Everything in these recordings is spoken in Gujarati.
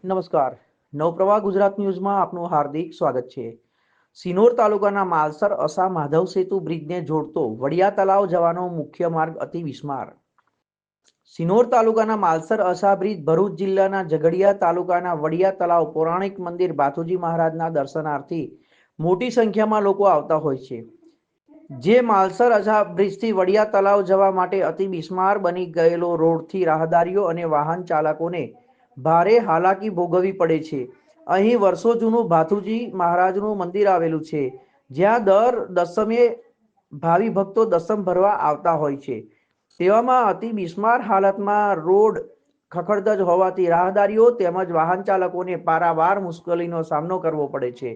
નમસ્કાર. નવપ્રવાહ ગુજરાત ન્યૂઝમાં આપનું હાર્દિક સ્વાગત છે. સિનોર તાલુકાના માલસર અસા માધવ સેતુ બ્રિજને જોડતો વડિયા તલાવ જવાનો મુખ્ય માર્ગ અતિ વિસ્માર. સિનોર તાલુકાના માલસર અસા બ્રિજ ભરૂચ જિલ્લાના ઝઘડિયા તાલુકાના વડિયા તલાવ પૌરાણિક મંદિર બાથુજી મહારાજના દર્શનાર્થી મોટી સંખ્યામાં લોકો આવતા હોય છે. જે માલસર અસા બ્રિજથી વડિયા તલાવ જવા માટે અતિ બિસ્માર બની ગયેલો રોડથી રાહદારીઓ અને વાહન ચાલકોને ભારે હાલાકી ભોગવવી પડે છે. અહીં વર્ષો જૂનું ભાથુજી મહારાજનું મંદિર આવેલું છે, જ્યાં દર દસમે ભાવિ ભક્તો દસમ ભરવા આવતા હોય છે. તેવામાં અતિ બિસ્માર હાલતમાં રોડ ખખડધજ હોવાથી રાહદારીઓ તેમજ વાહન ચાલકોને પારાવાર મુશ્કેલીનો સામનો કરવો પડે છે.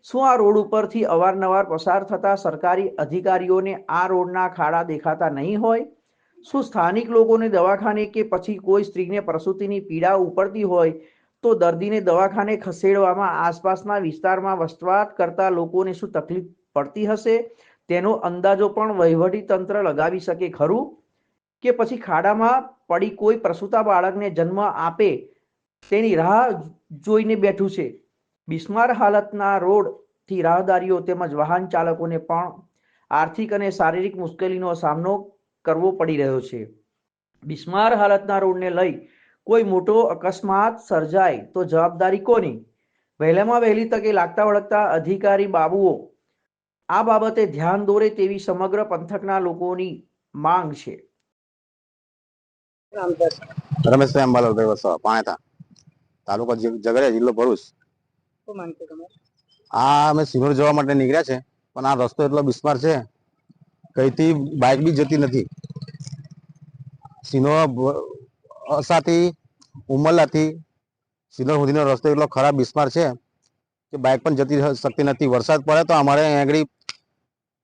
શું આ રોડ ઉપરથી અવારનવાર પસાર થતા સરકારી અધિકારીઓને આ રોડના ખાડા દેખાતા નહીં હોય? શું સ્થાનિક લોકોને દવાખાને કે પછી કોઈ સ્ત્રીને પ્રસૂતિની પીડા ઉપડતી હોય તો દર્દીને દવાખાને ખસેડવામાં આસપાસના વિસ્તારમાં વસવાટ કરતા લોકોને શું તકલીફ પડતી હશે? તેનો અંદાજો પણ વહીવટી તંત્ર લગાવી શકે ખરું? કે પછી ખાડામાં પડી કોઈ પ્રસૂતા બાળકને જન્મ આપે તેની રાહ જોઈને બેઠું છે? બિસ્માર હાલતના રોડથી રાહદારીઓ તેમજ વાહન ચાલકોને પણ આર્થિક અને શારીરિક મુશ્કેલીનો સામનો કરવો પડી રહ્યો છે. બિસ્માર હાલતના રોડને લઈ કોઈ મોટો અકસ્માત સર્જાય તો જવાબદારી કોની? વહેલામાં વહેલી તકે લાગતા વળગતા અધિકારી બાબુઓ આ બાબતે ધ્યાન દોરે તેવી સમગ્ર પંથકના લોકોની માંગ છે. રમેશભાઈ અંબાલાલભાઈ વસાવા, પાણેતા, તાલુકો ઝઘડિયા, જિલ્લો ભરૂચ. અમે સિનોર જવા માટે નીકળ્યા છે, પણ આ રસ્તો એટલો બિસ્માર છે, કઈથી બાઇક બી જતી નથી. સિનોર અસાથી ઉમરલાથી સિનોર સુધીનો રસ્તો એટલો ખરાબ બિસ્માર છે કે બાઇક પણ જતી શકતી નથી. વરસાદ પડે તો અમારે અહીં આગળ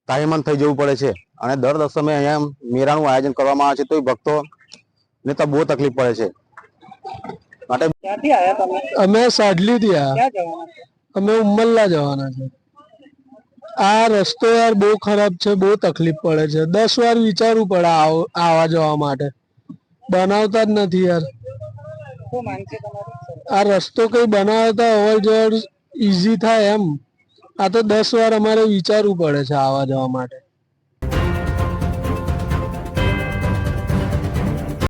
તાહીમાન થઈ જવું પડે છે, અને દર દસમે અહીંયા મેળાનું આયોજન કરવામાં આવે છે, તો ભક્તો ને તો બહુ તકલીફ પડે છે. માટે ક્યાંથી આયા તમે? અમે સાડલી થી આયા. ક્યાં જવાના છે? અમે ઉમરલા જવાના છે. આ રસ્તો યાર બહુ ખરાબ છે, બહુ તકલીફ પડે છે. 10 વાર વિચારવું પડે આવા જવા માટે. બનાવતા જ નથી યાર. શું માંગ છે તમારી? આ રસ્તો કઈ બનાવતા અવર જવર ઈઝી થાય એમ. આ તો 10 વાર અમારે વિચારવું પડે છે આવા જવા માટે.